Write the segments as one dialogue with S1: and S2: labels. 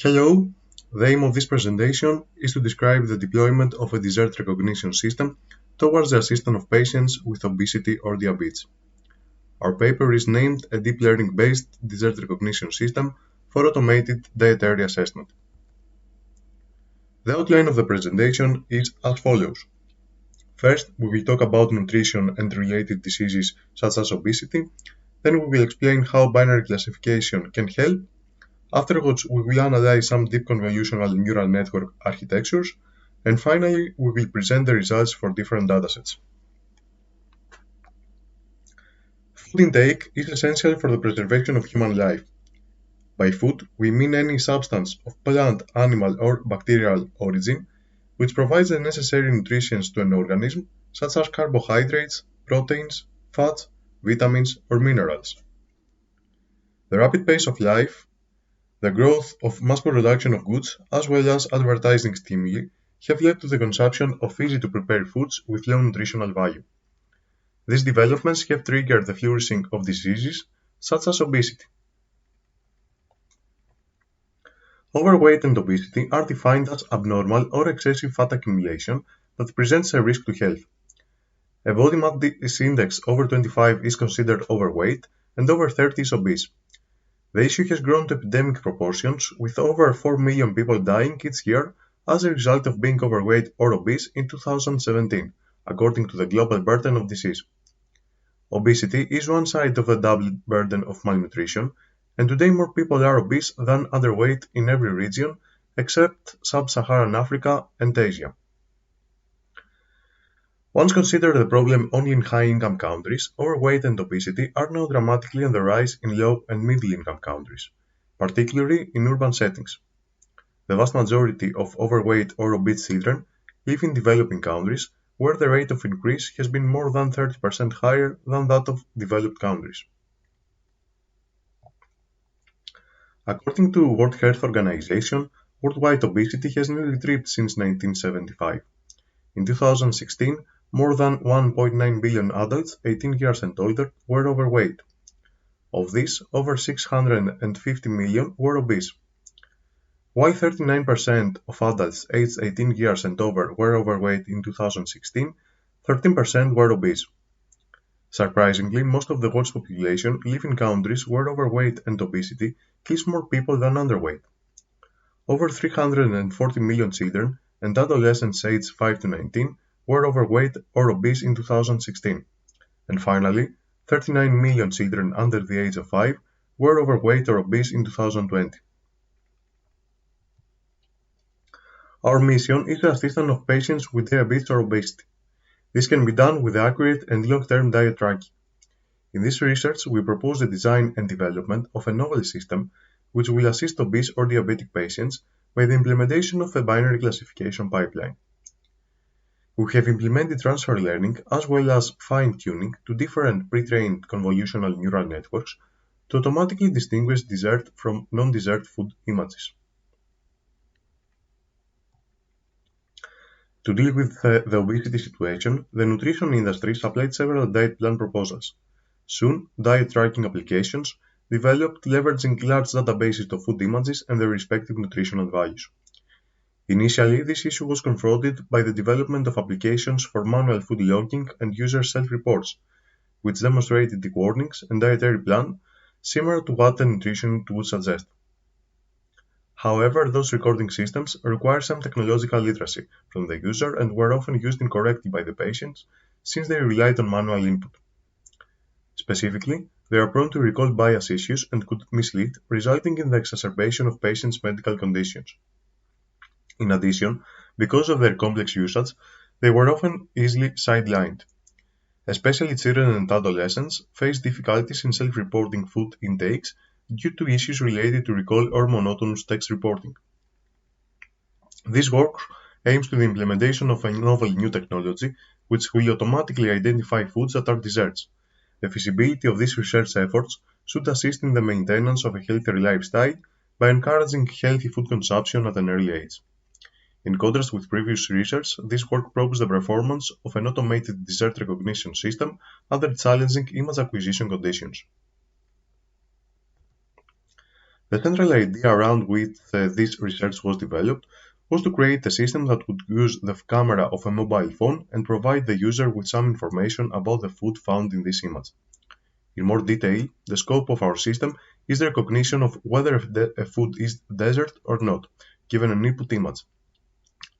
S1: Hello, the aim of this presentation is to describe the deployment of a dessert recognition system towards the assistance of patients with obesity or diabetes. Our paper is named a deep learning-based dessert recognition system for automated dietary assessment. The outline of the presentation is as follows. First, we will talk about nutrition and related diseases such as obesity. Then we will explain how binary classification can help. Afterwards, we will analyze some deep convolutional neural network architectures, and finally, we will present the results for different datasets. Food intake is essential for the preservation of human life. By food, we mean any substance of plant, animal, or bacterial origin which provides the necessary nutrition to an organism, such as carbohydrates, proteins, fats, vitamins, or minerals. The rapid pace of life, the growth of mass production of goods, as well as advertising stimuli, have led to the consumption of easy-to-prepare foods with low nutritional value. These developments have triggered the flourishing of diseases such as obesity. Overweight and obesity are defined as abnormal or excessive fat accumulation that presents a risk to health. A body mass index over 25 is considered overweight and over 30 is obese. The issue has grown to epidemic proportions, with over 4 million people dying each year as a result of being overweight or obese in 2017, according to the Global Burden of Disease. Obesity is one side of the double burden of malnutrition, and today more people are obese than underweight in every region except Sub-Saharan Africa and Asia. Once considered the problem only in high-income countries, overweight and obesity are now dramatically on the rise in low and middle-income countries, particularly in urban settings. The vast majority of overweight or obese children live in developing countries, where the rate of increase has been more than 30% higher than that of developed countries. According to World Health Organization, worldwide obesity has nearly tripled since 1975. In 2016, more than 1.9 billion adults 18 years and older were overweight. Of these, over 650 million were obese. While 39% of adults aged 18 years and over were overweight in 2016, 13% were obese. Surprisingly, most of the world's population live in countries where overweight and obesity kills more people than underweight. Over 340 million children and adolescents aged 5 to 19 were overweight or obese in 2016. And finally, 39 million children under the age of 5 were overweight or obese in 2020. Our mission is the assistance of patients with diabetes or obesity. This can be done with accurate and long-term diet tracking. In this research, we propose the design and development of a novel system which will assist obese or diabetic patients by the implementation of a binary classification pipeline. We have implemented transfer learning as well as fine-tuning to different pre-trained convolutional neural networks to automatically distinguish dessert from non-dessert food images. To deal with the obesity situation, the nutrition industry supplied several diet plan proposals. Soon, diet tracking applications developed leveraging large databases of food images and their respective nutritional values. Initially, this issue was confronted by the development of applications for manual food logging and user self-reports, which demonstrated the warnings and dietary plan similar to what a nutrition would suggest. However, those recording systems require some technological literacy from the user and were often used incorrectly by the patients since they relied on manual input. Specifically, they are prone to recall bias issues and could mislead, resulting in the exacerbation of patients' medical conditions. In addition, because of their complex usage, they were often easily sidelined. Especially children and adolescents face difficulties in self-reporting food intakes due to issues related to recall or monotonous text reporting. This work aims to the implementation of a novel new technology which will automatically identify foods that are desserts. The feasibility of these research efforts should assist in the maintenance of a healthier lifestyle by encouraging healthy food consumption at an early age. In contrast with previous research, this work probes the performance of an automated dessert recognition system under challenging image acquisition conditions. The central idea around which this research was developed was to create a system that would use the camera of a mobile phone and provide the user with some information about the food found in this image. In more detail, the scope of our system is the recognition of whether a food is desert or not, given an input image.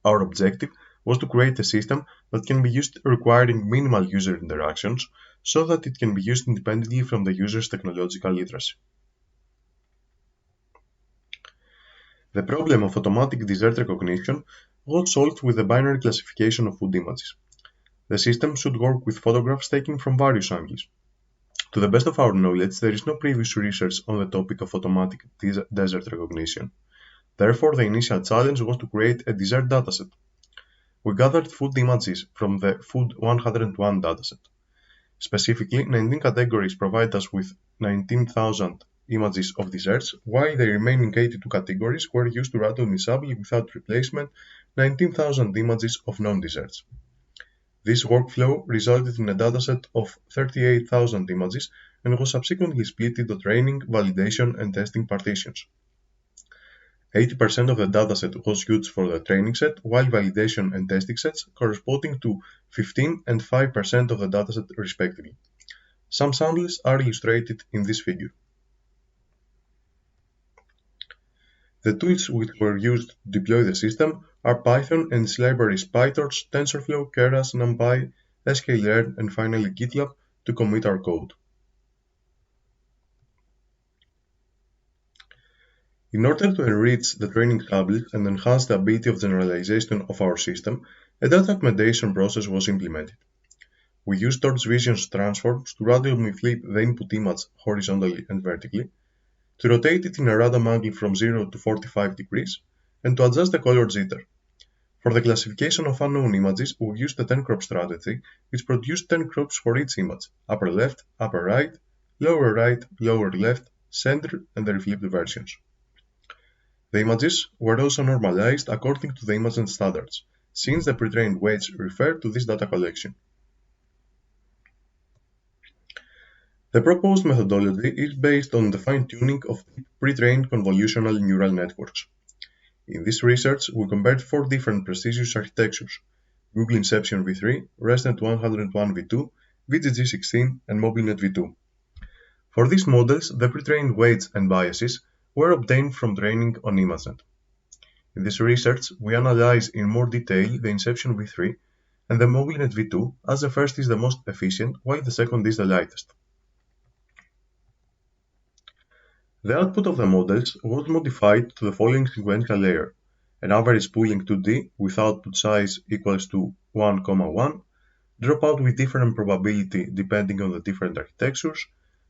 S1: Our objective was to create a system that can be used requiring minimal user interactions so that it can be used independently from the user's technological literacy. The problem of automatic desert recognition was solved with the binary classification of food images. The system should work with photographs taken from various angles. To the best of our knowledge, there is no previous research on the topic of automatic desert recognition. Therefore, the initial challenge was to create a desert dataset. We gathered food images from the Food 101 dataset. Specifically, 19 categories provide us with 19,000 images of desserts, while the remaining 82 categories were used to randomly sample without replacement 19,000 images of non-desserts. This workflow resulted in a dataset of 38,000 images and was subsequently split into training, validation, and testing partitions. 80% of the dataset was used for the training set, while validation and testing sets corresponding to 15 and 5% of the dataset respectively. Some samples are illustrated in this figure. The tools which were used to deploy the system are Python and its libraries PyTorch, TensorFlow, Keras, NumPy, sklearn, and finally GitLab to commit our code. In order to enrich the training tables and enhance the ability of generalization of our system, a data accommodation process was implemented. We used Torch Vision's transforms to randomly flip the input image horizontally and vertically, to rotate it in a random angle from 0 to 45 degrees, and to adjust the color jitter. For the classification of unknown images, we used the 10-crop strategy, which produced 10 crops for each image: upper left, upper right, lower left, center, and the flipped versions. The images were also normalized according to the image standards, since the pre-trained weights refer to this data collection. The proposed methodology is based on the fine-tuning of pre-trained convolutional neural networks. In this research, we compared 4 different prestigious architectures: Google Inception V3, ResNet 101 V2, VGG16, and MobileNet V2. For these models, the pre-trained weights and biases were obtained from training on ImageNet. In this research, we analyze in more detail the Inception V3 and the MobileNet V2, as the first is the most efficient, while the second is the lightest. The output of the models was modified to the following sequential layer: an average pooling 2D with output size equals to 1,1, dropout with different probability depending on the different architectures,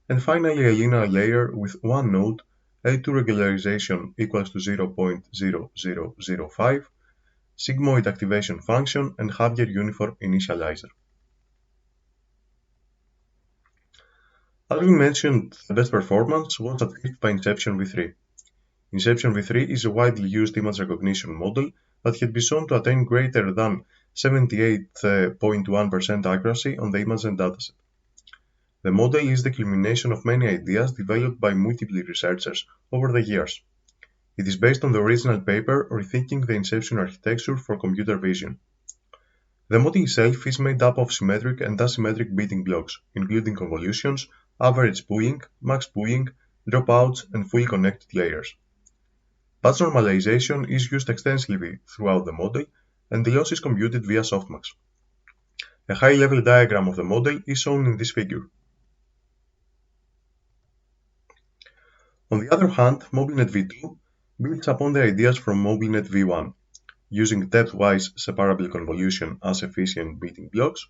S1: and finally a linear layer with one node, L2 regularization equals to 0.0005, sigmoid activation function, and Javier uniform initializer. As we mentioned, the best performance was achieved by Inception V3. Inception V3 is a widely used image recognition model that had been shown to attain greater than 78.1% accuracy on the ImageNet dataset. The model is the culmination of many ideas developed by multiple researchers over the years. It is based on the original paper Rethinking the Inception Architecture for Computer Vision. The model itself is made up of symmetric and asymmetric building blocks, including convolutions, average pooling, max pooling, dropouts, and fully connected layers. Patch normalization is used extensively throughout the model, and the loss is computed via softmax. A high-level diagram of the model is shown in this figure. On the other hand, MobileNet V2 builds upon the ideas from MobileNet V1, using depth-wise separable convolution as efficient building blocks.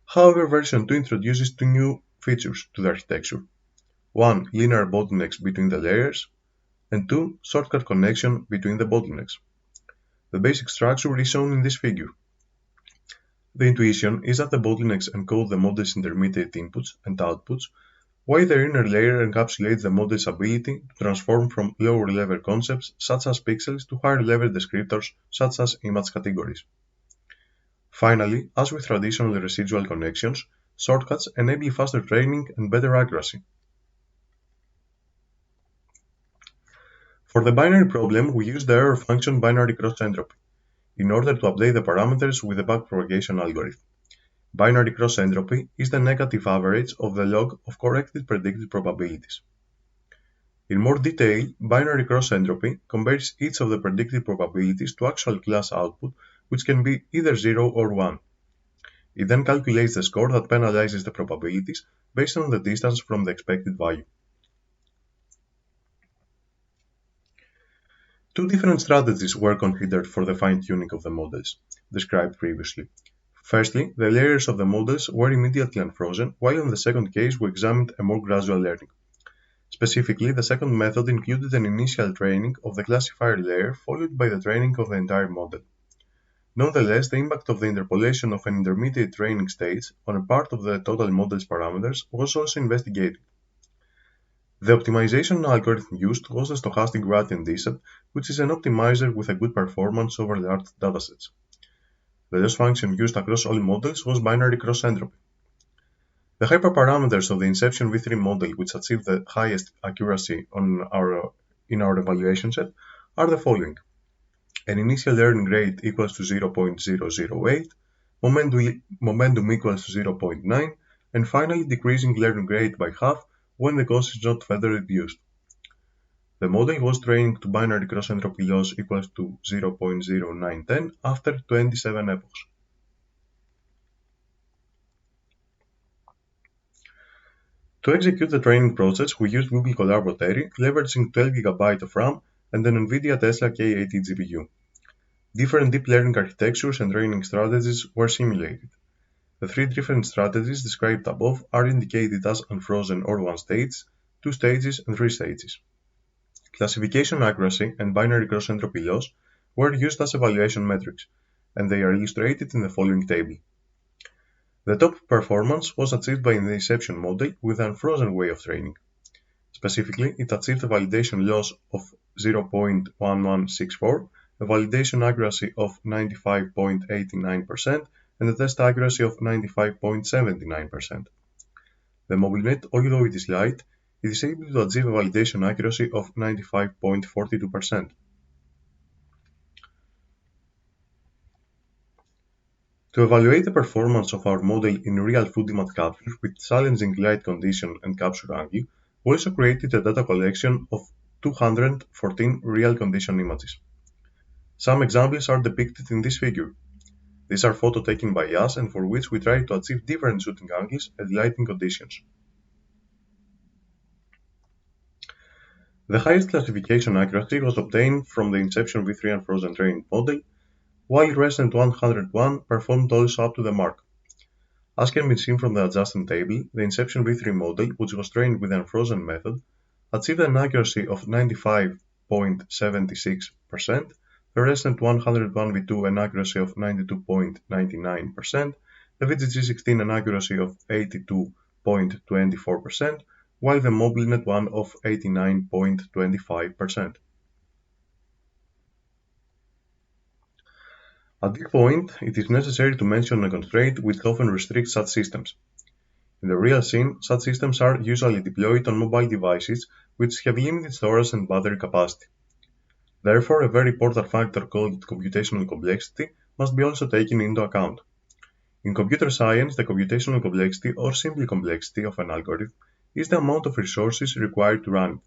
S1: However, version 2 introduces 2 new features to the architecture: 1. Linear bottlenecks between the layers, and 2. Shortcut connection between the bottlenecks. The basic structure is shown in this figure. The intuition is that the bottlenecks encode the model's intermediate inputs and outputs, while the inner layer encapsulates the model's ability to transform from lower-level concepts such as pixels to higher-level descriptors such as image categories. Finally, as with traditional residual connections, shortcuts enable faster training and better accuracy. For the binary problem, we use the error function binary cross entropy in order to update the parameters with the backpropagation algorithm. Binary cross entropy is the negative average of the log of correctly predicted probabilities. In more detail, binary cross entropy compares each of the predicted probabilities to actual class output, which can be either 0 or 1. It then calculates the score that penalizes the probabilities based on the distance from the expected value. Two different strategies were considered for the fine-tuning of the models, described previously. Firstly, the layers of the models were immediately unfrozen, while in the second case we examined a more gradual learning. Specifically, the second method included an initial training of the classifier layer followed by the training of the entire model. Nonetheless, the impact of the interpolation of an intermediate training stage on a part of the total model's parameters was also investigated. The optimization algorithm used was the stochastic gradient descent, which is an optimizer with a good performance over large datasets. The loss function used across all models was binary cross entropy. The hyperparameters of the Inception V3 model, which achieve the highest accuracy in our evaluation set, are the following: an initial learning rate equals to 0.008, momentum equals to 0.9, and finally decreasing learning rate by half when the cost is not further reduced. The model was trained to binary cross entropy loss equals to 0.0910 after 27 epochs. To execute the training process, we used Google Colab Dietary, leveraging 12 GB of RAM and an NVIDIA Tesla K80 GPU. Different deep learning architectures and training strategies were simulated. The three different strategies described above are indicated as unfrozen or one stage, two stages, and three stages. Classification accuracy and binary cross entropy loss were used as evaluation metrics, and they are illustrated in the following table. The top performance was achieved by the Inception model with an unfrozen way of training. Specifically, it achieved a validation loss of 0.1164, a validation accuracy of 95.89%, and a test accuracy of 95.79%. The MobileNet, although it is light, it is able to achieve a validation accuracy of 95.42%. To evaluate the performance of our model in real food image captures with challenging light condition and capture angle, we also created a data collection of 214 real condition images. Some examples are depicted in this figure. These are photos taken by us and for which we try to achieve different shooting angles and lighting conditions. The highest classification accuracy was obtained from the Inception V3 unfrozen training model, while Resident 101 performed also up to the mark. As can be seen from the adjustment table, the Inception V3 model, which was trained with the unfrozen method, achieved an accuracy of 95.76%, the Resident 101 V2 an accuracy of 92.99%, the VGG16 an accuracy of 82.24%, while the MobileNet one of 89.25%. At this point, it is necessary to mention a constraint which often restricts such systems. In the real scene, such systems are usually deployed on mobile devices which have limited storage and battery capacity. Therefore, a very important factor called computational complexity must be also taken into account. In computer science, the computational complexity, or simply complexity, of an algorithm is the amount of resources required to run it.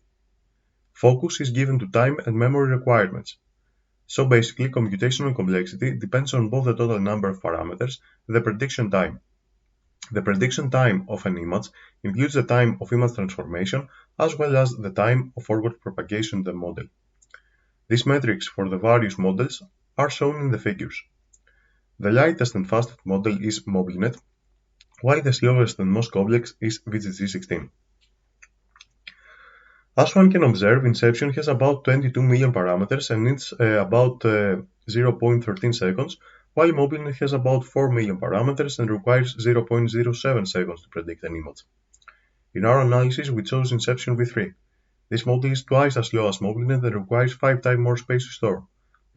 S1: Focus is given to time and memory requirements. So basically, computational complexity depends on both the total number of parameters and the prediction time. The prediction time of an image includes the time of image transformation as well as the time of forward propagation in the model. These metrics for the various models are shown in the figures. The lightest and fastest model is MobileNet, while the slowest and most complex is VGG16. As one can observe, Inception has about 22 million parameters and needs about 0.13 seconds, while MobileNet has about 4 million parameters and requires 0.07 seconds to predict an image. In our analysis, we chose Inception V3. This model is twice as slow as MobileNet and requires 5 times more space to store.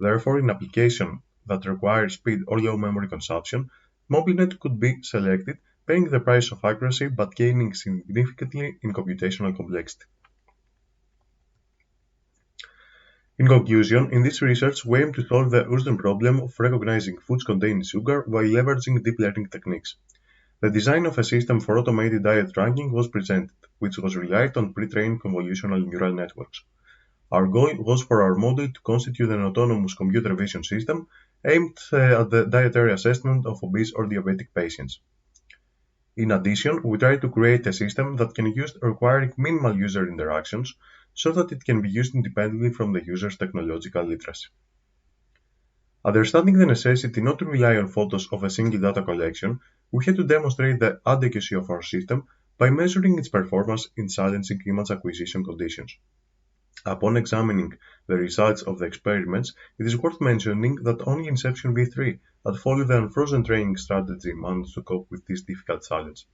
S1: Therefore, in application that requires speed or low memory consumption, MobileNet could be selected, paying the price of accuracy but gaining significantly in computational complexity. In conclusion, in this research, we aim to solve the urgent problem of recognizing foods containing sugar while leveraging deep learning techniques. The design of a system for automated diet tracking was presented, which was relied on pre-trained convolutional neural networks. Our goal was for our model to constitute an autonomous computer vision system aimed at the dietary assessment of obese or diabetic patients. In addition, we tried to create a system that can use requiring minimal user interactions so that it can be used independently from the user's technological literacy. Understanding the necessity not to rely on photos of a single data collection, we had to demonstrate the adequacy of our system by measuring its performance in challenging image acquisition conditions. Upon examining the results of the experiments, it is worth mentioning that only Inception V3 that followed the unfrozen training strategy managed to cope with this difficult challenge.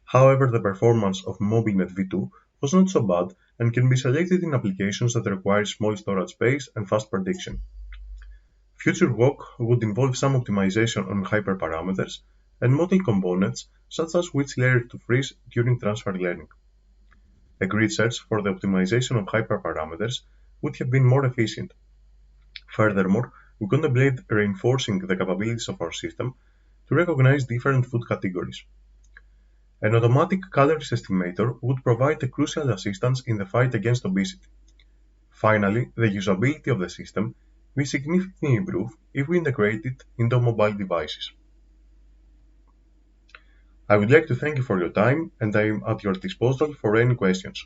S1: However, the performance of MobileNet V2 was not so bad and can be selected in applications that require small storage space and fast prediction. Future work would involve some optimization on hyperparameters and model components such as which layer to freeze during transfer learning. A grid search for the optimization of hyperparameters would have been more efficient. Furthermore, we contemplate reinforcing the capabilities of our system to recognize different food categories. An automatic calories estimator would provide a crucial assistance in the fight against obesity. Finally, the usability of the system will significantly improve if we integrate it into mobile devices. I would like to thank you for your time, and I am at your disposal for any questions.